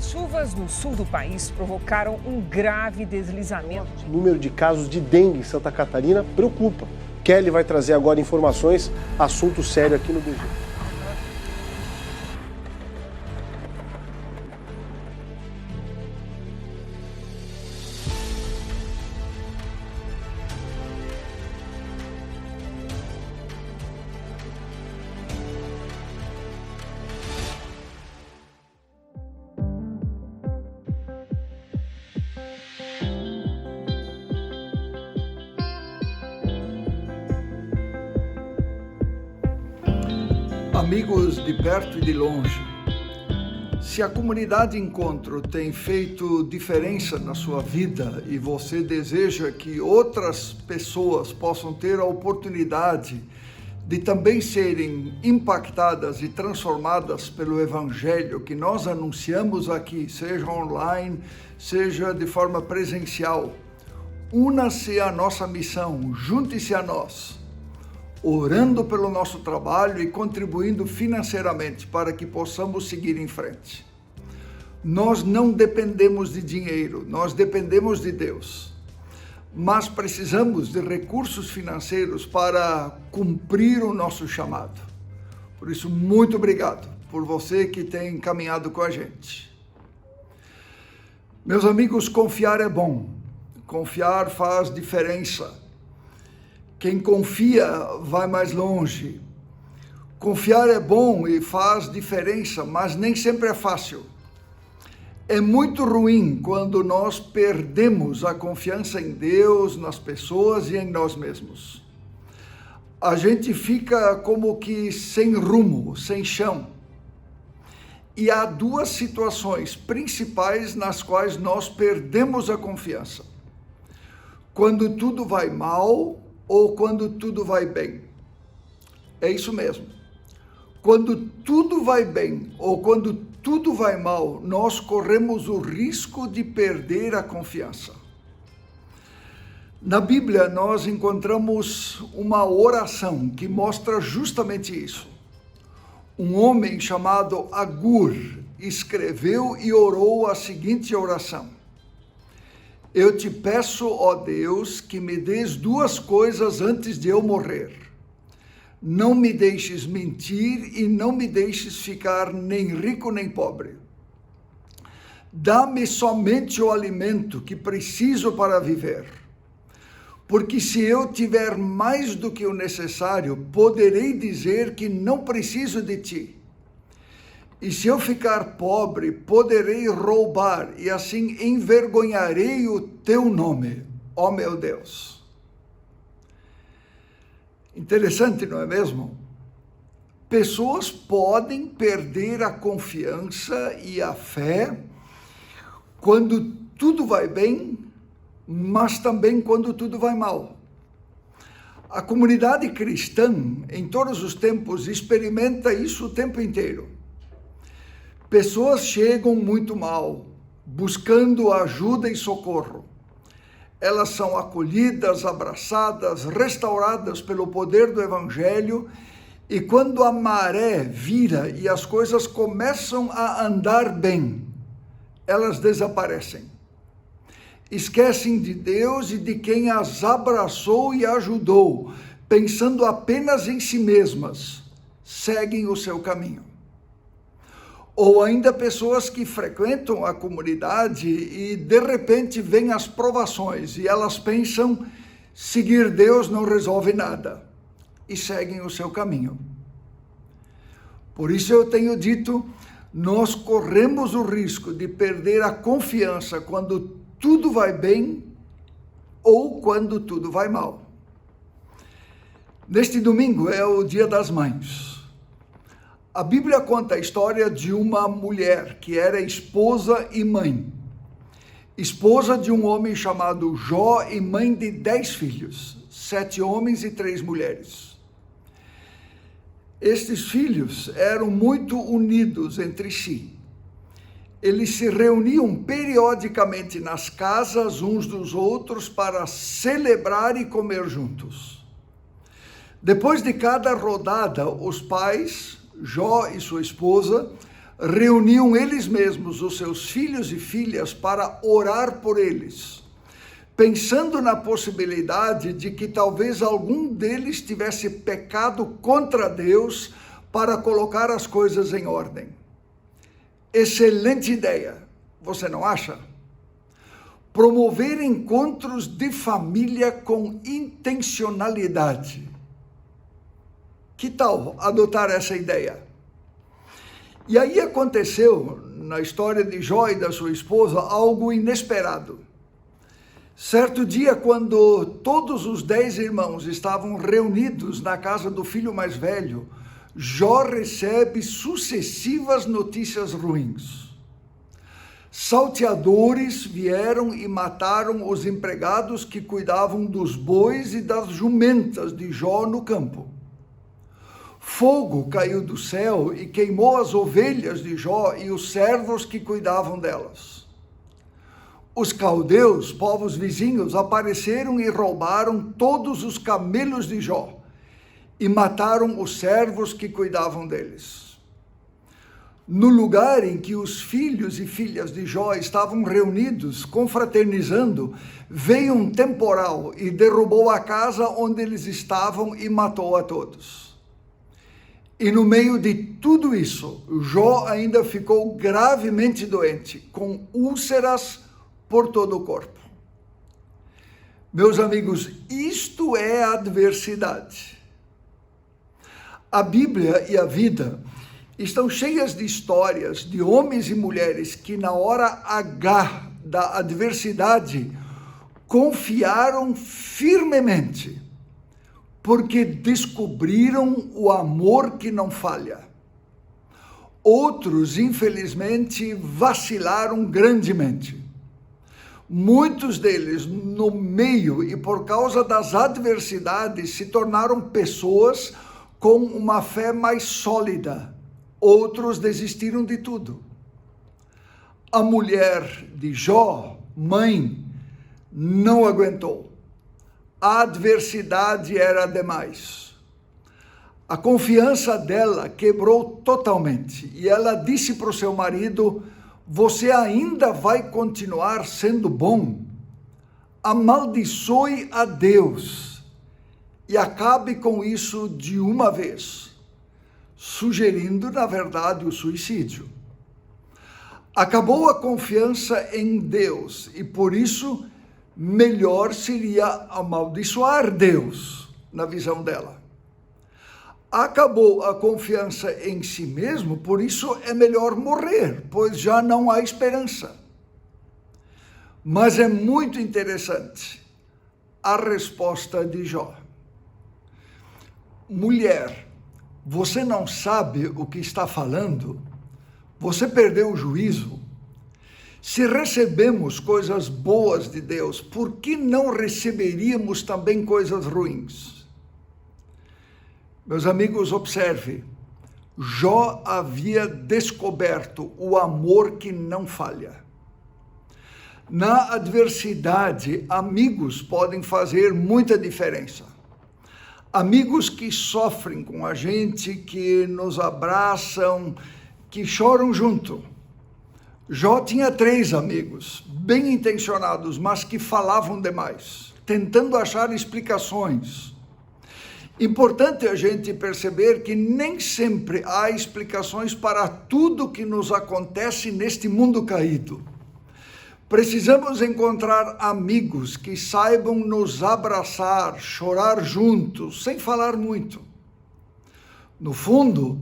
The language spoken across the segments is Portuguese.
As chuvas no sul do país provocaram um grave deslizamento. O número de casos de dengue em Santa Catarina preocupa. Kelly vai trazer agora informações, assunto sério aqui no BG. Amigos de perto e de longe, se a comunidade Encontro tem feito diferença na sua vida e você deseja que outras pessoas possam ter a oportunidade de também serem impactadas e transformadas pelo Evangelho que nós anunciamos aqui, seja online, seja de forma presencial, una-se à nossa missão, junte-se a nós, orando pelo nosso trabalho e contribuindo financeiramente para que possamos seguir em frente. Nós não dependemos de dinheiro, nós dependemos de Deus, mas precisamos de recursos financeiros para cumprir o nosso chamado. Por isso, muito obrigado por você que tem caminhado com a gente. Meus amigos, confiar é bom, confiar faz diferença. Quem confia vai mais longe. Confiar é bom e faz diferença, mas nem sempre é fácil. É muito ruim quando nós perdemos a confiança em Deus, nas pessoas e em nós mesmos. A gente fica como que sem rumo, sem chão. E há duas situações principais nas quais nós perdemos a confiança. Quando tudo vai mal ou quando tudo vai bem. É isso mesmo. Quando tudo vai bem ou quando tudo vai mal, nós corremos o risco de perder a confiança. Na Bíblia, nós encontramos uma oração que mostra justamente isso. Um homem chamado Agur escreveu e orou a seguinte oração: Eu te peço, ó Deus, que me dês duas coisas antes de eu morrer. Não me deixes mentir e não me deixes ficar nem rico nem pobre. Dá-me somente o alimento que preciso para viver. Porque se eu tiver mais do que o necessário, poderei dizer que não preciso de ti. E se eu ficar pobre, poderei roubar, e assim envergonharei o teu nome, ó meu Deus. Interessante, não é mesmo? Pessoas podem perder a confiança e a fé quando tudo vai bem, mas também quando tudo vai mal. A comunidade cristã, em todos os tempos, experimenta isso o tempo inteiro. Pessoas chegam muito mal, buscando ajuda e socorro. Elas são acolhidas, abraçadas, restauradas pelo poder do Evangelho, e quando a maré vira e as coisas começam a andar bem, elas desaparecem. Esquecem de Deus e de quem as abraçou e ajudou, pensando apenas em si mesmas, seguem o seu caminho. Ou ainda pessoas que frequentam a comunidade e de repente vêm as provações e elas pensam seguir Deus não resolve nada e seguem o seu caminho. Por isso eu tenho dito, nós corremos o risco de perder a confiança quando tudo vai bem ou quando tudo vai mal. Neste domingo é o Dia das Mães. A Bíblia conta a história de uma mulher que era esposa e mãe. Esposa de um homem chamado Jó e mãe de 10 filhos, 7 homens e 3 mulheres. Estes filhos eram muito unidos entre si. Eles se reuniam periodicamente nas casas uns dos outros para celebrar e comer juntos. Depois de cada rodada, os pais, Jó e sua esposa, reuniam eles mesmos os seus filhos e filhas para orar por eles, pensando na possibilidade de que talvez algum deles tivesse pecado contra Deus para colocar as coisas em ordem. Excelente ideia, você não acha? Promover encontros de família com intencionalidade. Que tal adotar essa ideia? E aí aconteceu, na história de Jó e da sua esposa, algo inesperado. Certo dia, quando todos os 10 irmãos estavam reunidos na casa do filho mais velho, Jó recebe sucessivas notícias ruins. Salteadores vieram e mataram os empregados que cuidavam dos bois e das jumentas de Jó no campo. Fogo caiu do céu e queimou as ovelhas de Jó e os servos que cuidavam delas. Os caldeus, povos vizinhos, apareceram e roubaram todos os camelos de Jó e mataram os servos que cuidavam deles. No lugar em que os filhos e filhas de Jó estavam reunidos, confraternizando, veio um temporal e derrubou a casa onde eles estavam e matou a todos. E no meio de tudo isso, Jó ainda ficou gravemente doente, com úlceras por todo o corpo. Meus amigos, isto é adversidade. A Bíblia e a vida estão cheias de histórias de homens e mulheres que na hora H da adversidade confiaram firmemente, porque descobriram o amor que não falha. Outros, infelizmente, vacilaram grandemente. Muitos deles, no meio e por causa das adversidades, se tornaram pessoas com uma fé mais sólida. Outros desistiram de tudo. A mulher de Jó, mãe, não aguentou. A adversidade era demais. A confiança dela quebrou totalmente e ela disse para o seu marido: você ainda vai continuar sendo bom? Amaldiçoe a Deus e acabe com isso de uma vez, sugerindo, na verdade, o suicídio. Acabou a confiança em Deus e, por isso, melhor seria amaldiçoar Deus, na visão dela. Acabou a confiança em si mesmo, por isso é melhor morrer, pois já não há esperança. Mas é muito interessante a resposta de Jó. Mulher, você não sabe o que está falando? Você perdeu o juízo? Se recebemos coisas boas de Deus, por que não receberíamos também coisas ruins? Meus amigos, observe, Jó havia descoberto o amor que não falha. Na adversidade, amigos podem fazer muita diferença. Amigos que sofrem com a gente, que nos abraçam, que choram junto. Jó tinha 3 amigos, bem intencionados, mas que falavam demais, tentando achar explicações. Importante a gente perceber que nem sempre há explicações para tudo que nos acontece neste mundo caído. Precisamos encontrar amigos que saibam nos abraçar, chorar juntos, sem falar muito. No fundo,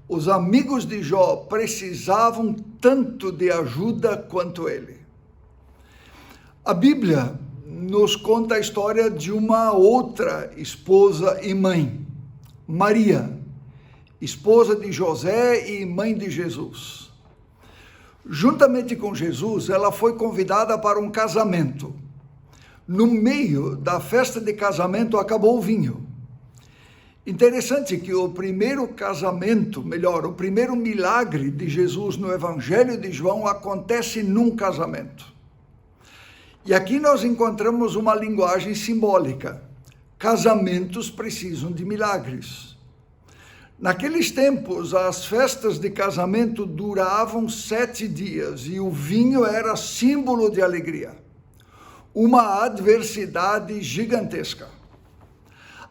os amigos de Jó precisavam tanto de ajuda quanto ele. A Bíblia nos conta a história de uma outra esposa e mãe, Maria, esposa de José e mãe de Jesus. Juntamente com Jesus, ela foi convidada para um casamento. No meio da festa de casamento acabou o vinho. Interessante que o primeiro casamento, o primeiro milagre de Jesus no Evangelho de João acontece num casamento. E aqui nós encontramos uma linguagem simbólica. Casamentos precisam de milagres. Naqueles tempos, as festas de casamento duravam 7 dias e o vinho era símbolo de alegria. Uma adversidade gigantesca.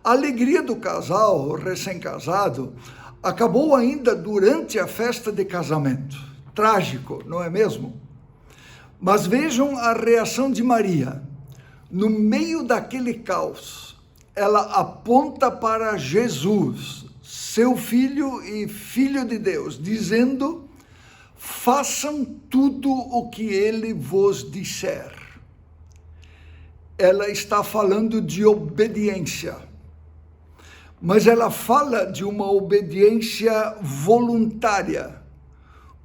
A alegria do casal recém-casado acabou ainda durante a festa de casamento. Trágico, não é mesmo? Mas vejam a reação de Maria. No meio daquele caos, ela aponta para Jesus, seu filho e filho de Deus, dizendo: façam tudo o que ele vos disser. Ela está falando de obediência, mas ela fala de uma obediência voluntária,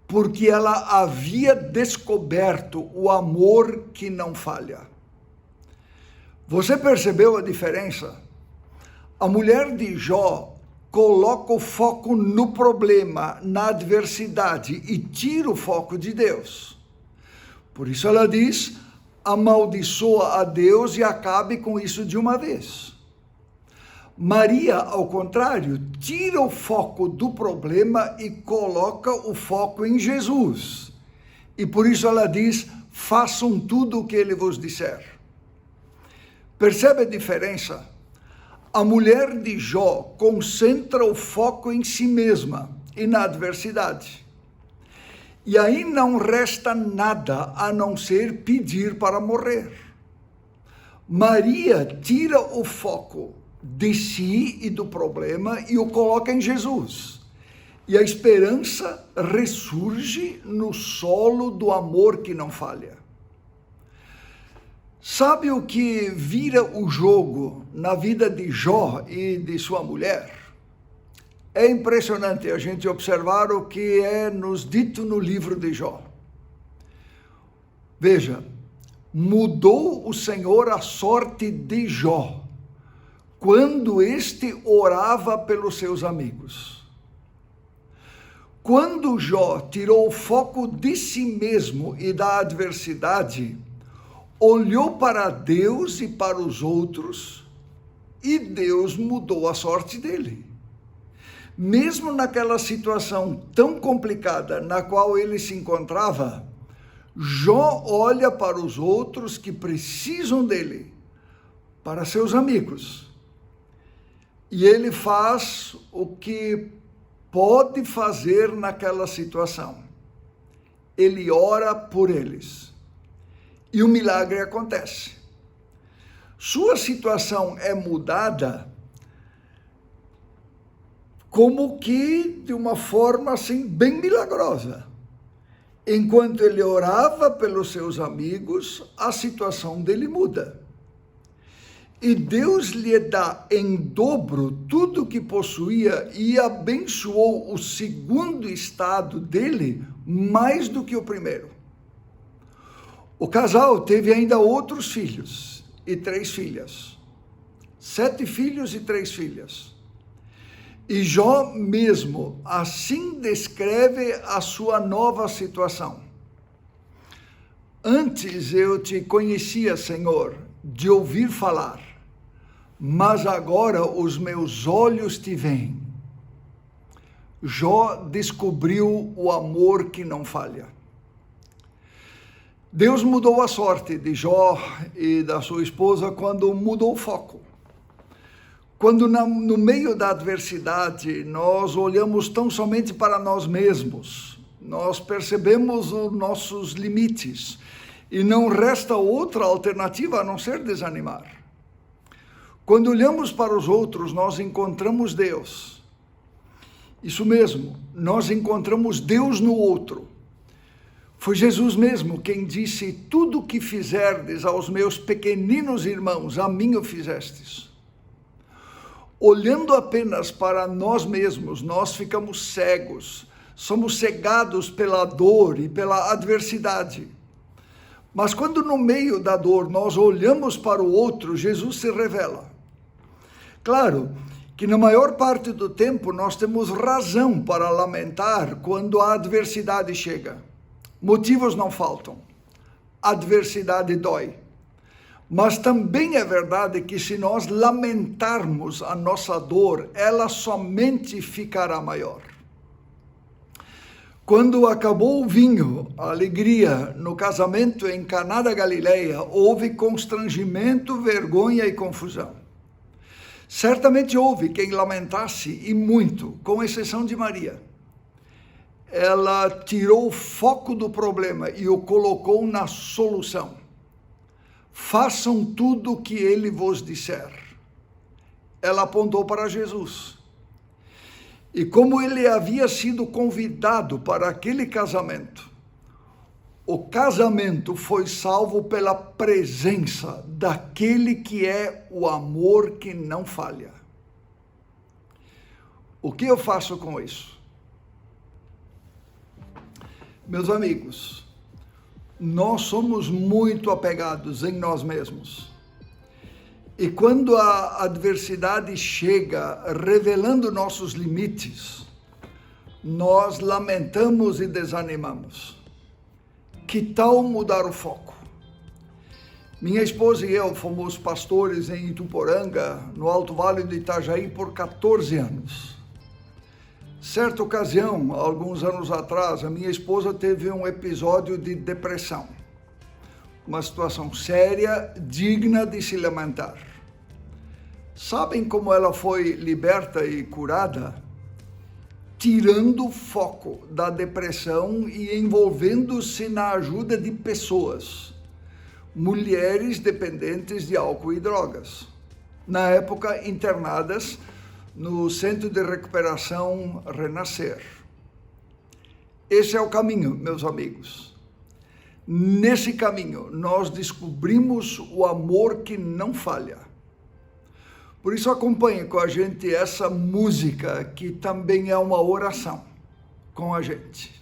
porque ela havia descoberto o amor que não falha. Você percebeu a diferença? A mulher de Jó coloca o foco no problema, na adversidade, e tira o foco de Deus. Por isso ela diz: amaldiçoa a Deus e acabe com isso de uma vez. Maria, ao contrário, tira o foco do problema e coloca o foco em Jesus. E por isso ela diz: façam tudo o que ele vos disser. Percebe a diferença? A mulher de Jó concentra o foco em si mesma e na adversidade. E aí não resta nada a não ser pedir para morrer. Maria tira o foco de si e do problema e o coloca em Jesus. E a esperança ressurge no solo do amor que não falha. Sabe o que vira o jogo na vida de Jó e de sua mulher? É impressionante a gente observar o que é nos dito no livro de Jó. Veja, mudou o Senhor a sorte de Jó quando este orava pelos seus amigos. Quando Jó tirou o foco de si mesmo e da adversidade, olhou para Deus e para os outros, e Deus mudou a sorte dele. Mesmo naquela situação tão complicada na qual ele se encontrava, Jó olha para os outros que precisam dele, para seus amigos. E ele faz o que pode fazer naquela situação. Ele ora por eles. E o milagre acontece. Sua situação é mudada como que de uma forma assim bem milagrosa. Enquanto ele orava pelos seus amigos, a situação dele muda. E Deus lhe dá em dobro tudo o que possuía e abençoou o segundo estado dele mais do que o primeiro. O casal teve ainda outros filhos e 3 filhas. 7 filhos e 3 filhas. E Jó mesmo assim descreve a sua nova situação. Antes eu te conhecia, Senhor, de ouvir falar, mas agora os meus olhos te veem. Jó descobriu o amor que não falha. Deus mudou a sorte de Jó e da sua esposa quando mudou o foco. Quando no meio da adversidade nós olhamos tão somente para nós mesmos, nós percebemos os nossos limites e não resta outra alternativa a não ser desanimar. Quando olhamos para os outros, nós encontramos Deus. Isso mesmo, nós encontramos Deus no outro. Foi Jesus mesmo quem disse: tudo o que fizerdes aos meus pequeninos irmãos, a mim o fizestes. Olhando apenas para nós mesmos, nós ficamos cegos, somos cegados pela dor e pela adversidade. Mas quando no meio da dor nós olhamos para o outro, Jesus se revela. Claro que na maior parte do tempo nós temos razão para lamentar quando a adversidade chega. Motivos não faltam. A adversidade dói. Mas também é verdade que se nós lamentarmos a nossa dor, ela somente ficará maior. Quando acabou o vinho, a alegria no casamento em Caná da Galileia, houve constrangimento, vergonha e confusão. Certamente houve quem lamentasse, e muito, com exceção de Maria. Ela tirou o foco do problema e o colocou na solução. Façam tudo o que ele vos disser. Ela apontou para Jesus. E como ele havia sido convidado para aquele casamento, o casamento foi salvo pela presença daquele que é o amor que não falha. O que eu faço com isso? Meus amigos, nós somos muito apegados em nós mesmos. E quando a adversidade chega revelando nossos limites, nós lamentamos e desanimamos. Que tal mudar o foco? Minha esposa e eu fomos pastores em Ituporanga, no Alto Vale do Itajaí, por 14 anos. Certa ocasião, alguns anos atrás, a minha esposa teve um episódio de depressão. Uma situação séria, digna de se lamentar. Sabem como ela foi liberta e curada? Tirando o foco da depressão e envolvendo-se na ajuda de pessoas, mulheres dependentes de álcool e drogas, na época internadas no Centro de Recuperação Renascer. Esse é o caminho, meus amigos. Nesse caminho, nós descobrimos o amor que não falha. Por isso, acompanhe com a gente essa música, que também é uma oração com a gente.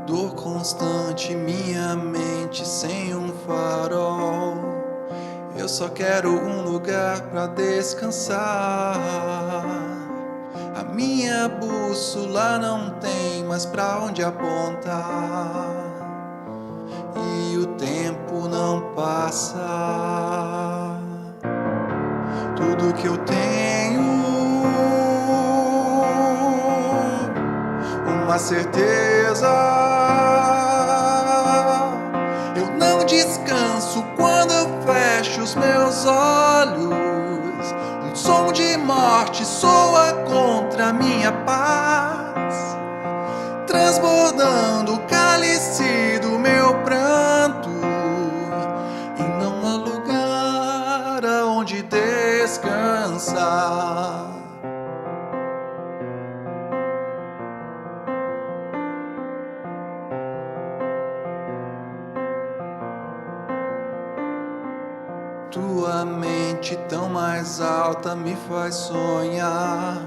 Dor constante, minha mente sem um farol. Eu só quero um lugar pra descansar. A minha bússola não tem mais pra onde apontar. E o tempo não passa. Tudo que eu tenho, uma certeza. Eu não descanso quando eu fecho os meus olhos. Um som de morte soa contra minha paz, transbordando o cálice do meu pranto. E não há lugar aonde descansar. Tua mente tão mais alta me faz sonhar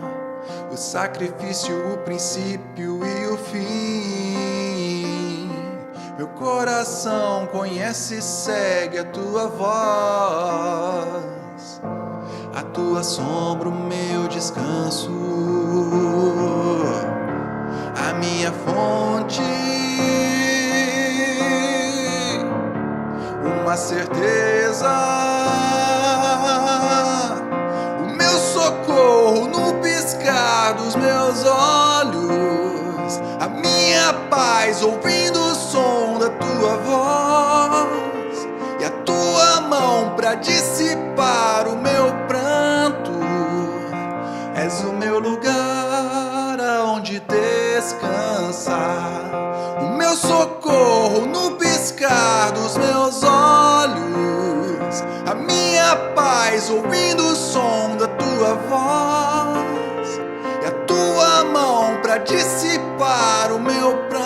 o sacrifício, o princípio e o fim. Meu coração conhece e segue a tua voz, a tua sombra, o meu descanso, a minha fonte, uma certeza. No piscar dos meus olhos, a minha paz ouvindo o som da tua voz, e a tua mão pra dissipar o meu pranto. És o meu lugar aonde descansar, o meu socorro no piscar dos meus olhos, a minha paz ouvindo o som da tua voz, e a tua mão pra dissipar o meu pranto.